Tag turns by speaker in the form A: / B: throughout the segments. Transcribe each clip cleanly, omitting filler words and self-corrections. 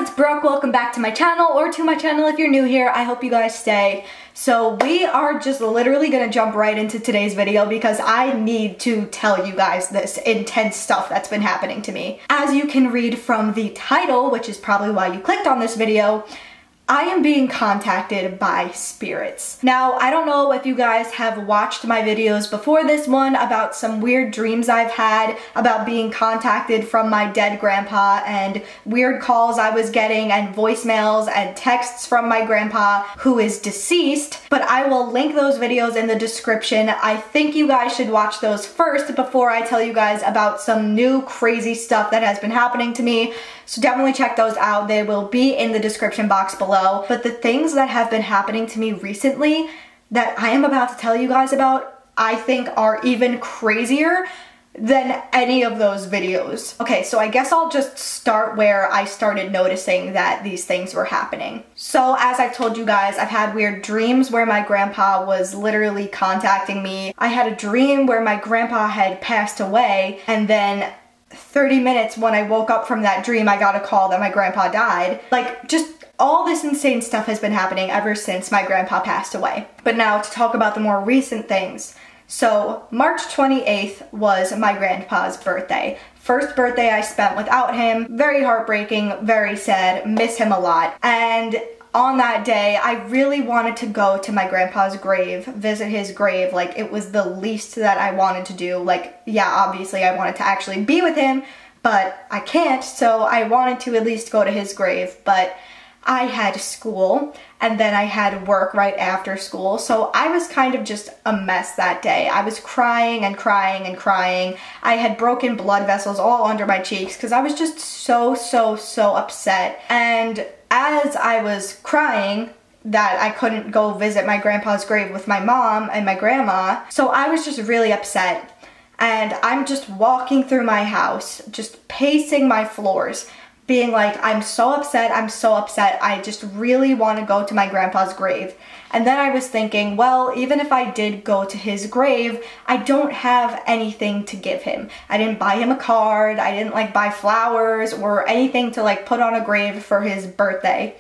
A: it's Brooke. Welcome back to my channel, or to my channel if you're new here. I hope you guys stay. So we are just literally gonna jump right into today's video because I need to tell you guys this intense stuff that's been happening to me. As you can read from the title, which is probably why you clicked on this video, I am being contacted by spirits. Now, I don't know if you guys have watched my videos before this one about some weird dreams I've had about being contacted from my dead grandpa and weird calls I was getting and voicemails and texts from my grandpa who is deceased, but I will link those videos in the description. I think you guys should watch those first before I tell you guys about some new crazy stuff that has been happening to me. So definitely check those out. They will be in the description box below. But the things that have been happening to me recently that I am about to tell you guys about, I think are even crazier than any of those videos. Okay, so I guess I'll just start where I started noticing that these things were happening. So as I've told you guys, I've had weird dreams where my grandpa was literally contacting me. I had a dream where my grandpa had passed away, and then 30 minutes when I woke up from that dream, I got a call that my grandpa died. Like, just all this insane stuff has been happening ever since my grandpa passed away. But now to talk about the more recent things. So March 28th was my grandpa's birthday. First birthday I spent without him. Very heartbreaking, very sad, miss him a lot. And on that day, I really wanted to go to my grandpa's grave, visit his grave. Like, it was the least that I wanted to do. Like, yeah, obviously I wanted to actually be with him, but I can't, so I wanted to at least go to his grave. But I had school, and then I had work right after school, so I was kind of just a mess that day. I was crying and crying and crying. I had broken blood vessels all under my cheeks because I was just so upset. And as I was crying that I couldn't go visit my grandpa's grave with my mom and my grandma, so I was just really upset. And I'm just walking through my house, just pacing my floors, being like, I'm so upset, I just really want to go to my grandpa's grave. And then I was thinking, well, even if I did go to his grave, I don't have anything to give him. I didn't buy him a card, I didn't like buy flowers or anything to like put on a grave for his birthday.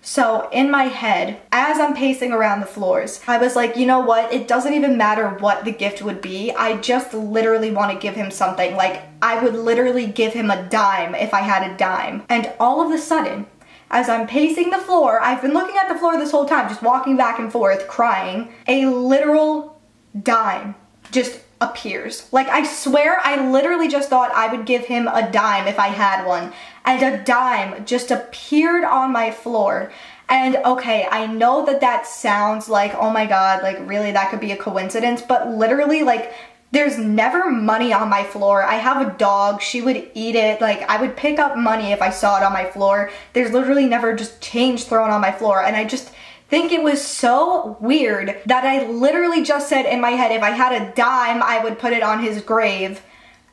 A: So in my head, as I'm pacing around the floors, I was like, you know what? It doesn't even matter what the gift would be. I just literally want to give him something. Like, I would literally give him a dime if I had a dime. And all of a sudden, as I'm pacing the floor, I've been looking at the floor this whole time, just walking back and forth, crying, a literal dime just appears. Like, I swear I literally just thought I would give him a dime if I had one, and a dime just appeared on my floor. And okay, I know that that sounds like, oh my god, like really that could be a coincidence, but literally, like, there's never money on my floor. I have a dog, she would eat it. Like, I would pick up money if I saw it on my floor. There's literally never just change thrown on my floor, and I just think it was so weird that I literally just said in my head, if I had a dime, I would put it on his grave,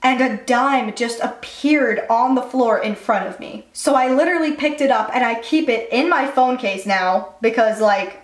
A: and a dime just appeared on the floor in front of me. So I literally picked it up and I keep it in my phone case now because, like,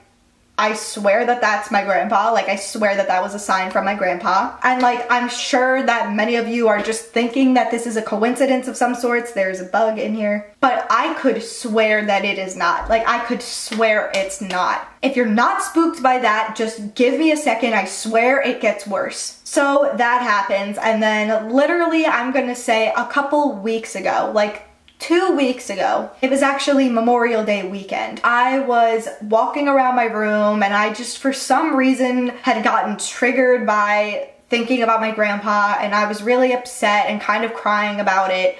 A: I swear that that's my grandpa. Like, I swear that that was a sign from my grandpa. And like, I'm sure that many of you are just thinking that this is a coincidence of some sorts. There's a bug in here. But I could swear that it is not. Like, I could swear it's not. If you're not spooked by that, just give me a second. I swear it gets worse. So that happens. And then literally, I'm gonna say a couple weeks ago, like 2 weeks ago, it was actually Memorial Day weekend. I was walking around my room and I just, for some reason, had gotten triggered by thinking about my grandpa, and I was really upset and kind of crying about it.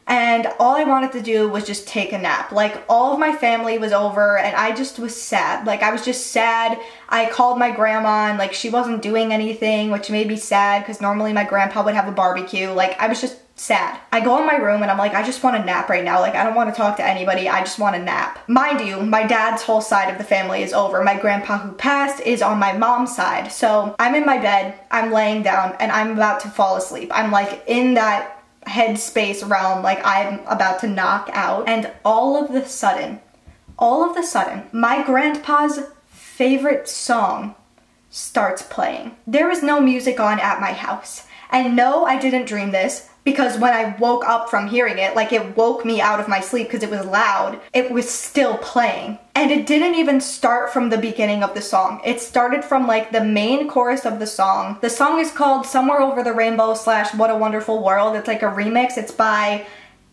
A: And all I wanted to do was just take a nap. Like, all of my family was over and I just was sad. Like, I was just sad. I called my grandma and like she wasn't doing anything, which made me sad because normally my grandpa would have a barbecue. Like, I was just sad. I go in my room and I'm like, I just want a nap right now. Like, I don't want to talk to anybody. I just want a nap. Mind you, my dad's whole side of the family is over. My grandpa who passed is on my mom's side. So I'm in my bed, I'm laying down, and I'm about to fall asleep. I'm like in that headspace realm, like I'm about to knock out. And all of a sudden, my grandpa's favorite song starts playing. There was no music on at my house. And no, I didn't dream this. because when I woke up from hearing it, like it woke me out of my sleep because it was loud, it was still playing. And it didn't even start from the beginning of the song. It started from like the main chorus of the song. The song is called Somewhere Over the Rainbow / What a Wonderful World. It's like a remix. It's by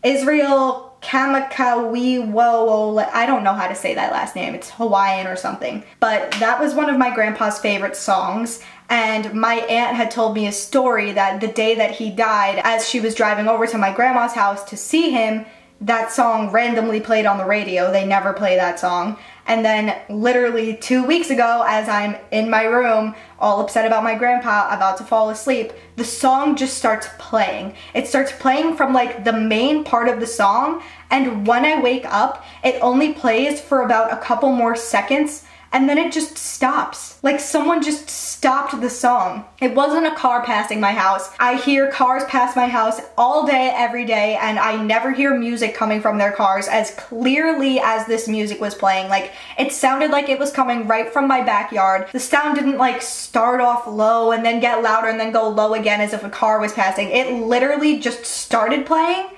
A: Israel Kamakawiwowo. I don't know how to say that last name. It's Hawaiian or something. But that was one of my grandpa's favorite songs. And my aunt had told me a story that the day that he died, as she was driving over to my grandma's house to see him, that song randomly played on the radio. They never play that song. And then literally 2 weeks ago, as I'm in my room, all upset about my grandpa, about to fall asleep, the song just starts playing. It starts playing from like the main part of the song, and when I wake up, it only plays for about a couple more seconds, and then it just stops. Like someone just stopped the song. It wasn't a car passing my house. I hear cars pass my house all day, every day, and I never hear music coming from their cars as clearly as this music was playing. Like, it sounded like it was coming right from my backyard. The sound didn't like start off low and then get louder and then go low again as if a car was passing. It literally just started playing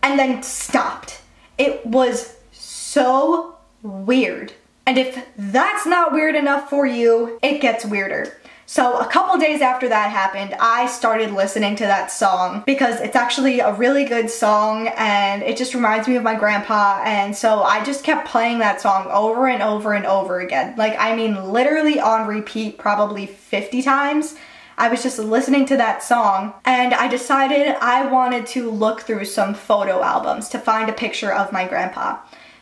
A: and then stopped. It was so weird. And if that's not weird enough for you, it gets weirder. So a couple days after that happened, I started listening to that song because it's actually a really good song and it just reminds me of my grandpa, and so I just kept playing that song over and over and over again. Like, I mean, literally on repeat probably 50 times. I was just listening to that song and I decided I wanted to look through some photo albums to find a picture of my grandpa.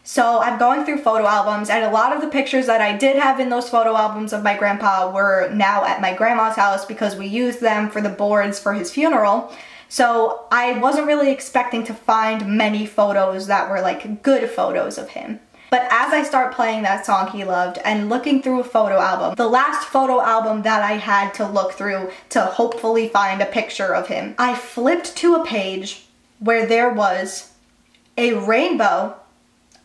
A: So I'm going through photo albums, and a lot of the pictures that I did have in those photo albums of my grandpa were now at my grandma's house because we used them for the boards for his funeral. So I wasn't really expecting to find many photos that were like good photos of him. But as I start playing that song he loved and looking through a photo album, the last photo album that I had to look through to hopefully find a picture of him, I flipped to a page where there was a rainbow.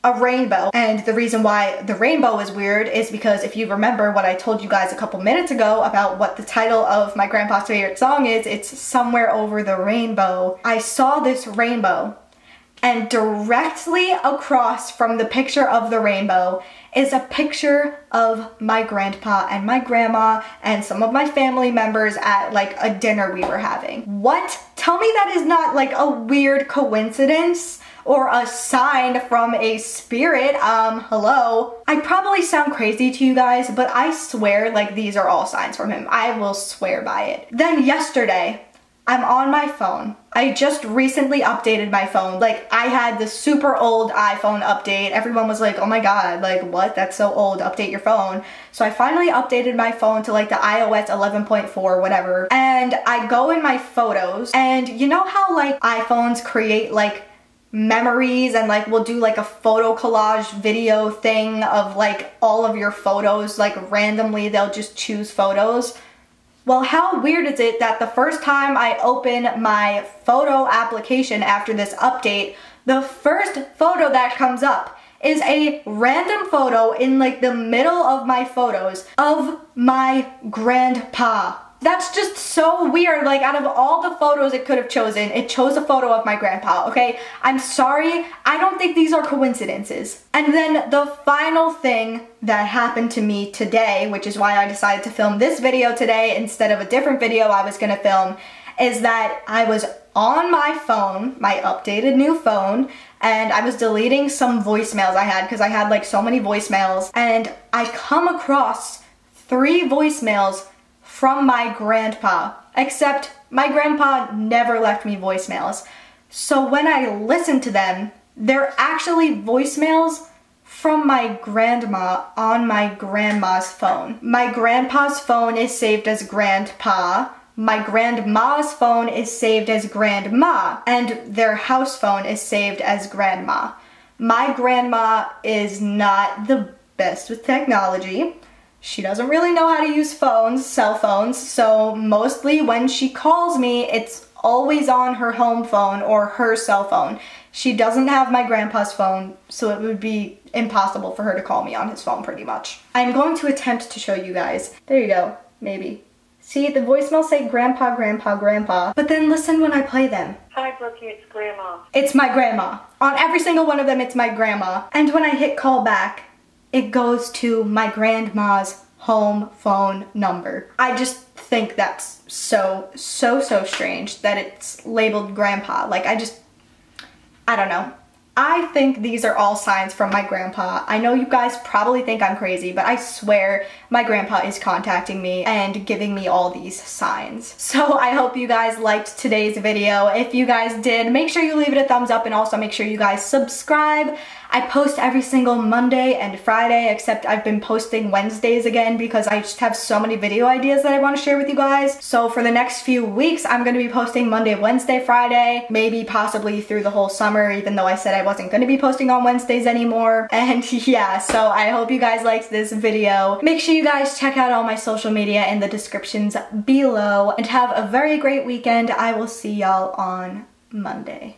A: And the reason why the rainbow is weird is because if you remember what I told you guys a couple minutes ago about what the title of my grandpa's favorite song is, it's Somewhere Over the Rainbow. I saw this rainbow, and directly across from the picture of the rainbow is a picture of my grandpa and my grandma and some of my family members at like a dinner we were having. What? Tell me that is not like a weird coincidence or a sign from a spirit. Hello? I probably sound crazy to you guys, but I swear like these are all signs from him. I will swear by it. Then yesterday, I'm on my phone. I just recently updated my phone. Like, I had the super old iPhone update. Everyone was like, oh my god, like what? That's so old, update your phone. So I finally updated my phone to like the iOS 11.4, whatever. And I go in my photos, and you know how like iPhones create like memories and like we'll do like a photo collage video thing of like all of your photos, like randomly they'll just choose photos. Well, how weird is it that the first time I open my photo application after this update, the first photo that comes up is a random photo in like the middle of my photos of my grandpa. That's just so weird. Like, out of all the photos it could have chosen, it chose a photo of my grandpa, okay? I'm sorry, I don't think these are coincidences. And then the final thing that happened to me today, which is why I decided to film this video today instead of a different video I was gonna film, is that I was on my phone, my updated new phone, and I was deleting some voicemails I had because I had like so many voicemails, and I come across 3 voicemails from my grandpa, except my grandpa never left me voicemails. So when I listen to them, they're actually voicemails from my grandma on my grandma's phone. My grandpa's phone is saved as grandpa, my grandma's phone is saved as grandma, and their house phone is saved as grandma. My grandma is not the best with technology. She doesn't really know how to use phones, cell phones, so mostly when she calls me, it's always on her home phone or her cell phone. She doesn't have my grandpa's phone, so it would be impossible for her to call me on his phone pretty much. I'm going to attempt to show you guys. There you go, maybe. See, the voicemails say grandpa, grandpa, grandpa. But then listen when I play them.
B: Hi, Brookie, it's Grandma.
A: It's my grandma. On every single one of them, it's my grandma. And when I hit call back, it goes to my grandma's home phone number. I just think that's so strange that it's labeled grandpa. Like, I don't know. I think these are all signs from my grandpa. I know you guys probably think I'm crazy, but I swear my grandpa is contacting me and giving me all these signs. So I hope you guys liked today's video. If you guys did, make sure you leave it a thumbs up and also make sure you guys subscribe. I post every single Monday and Friday, except I've been posting Wednesdays again because I just have so many video ideas that I want to share with you guys. So for the next few weeks, I'm going to be posting Monday, Wednesday, Friday, maybe possibly through the whole summer, even though I said I wasn't going to be posting on Wednesdays anymore. And yeah, so I hope you guys liked this video. Make sure you guys check out all my social media in the descriptions below and have a very great weekend. I will see y'all on Monday.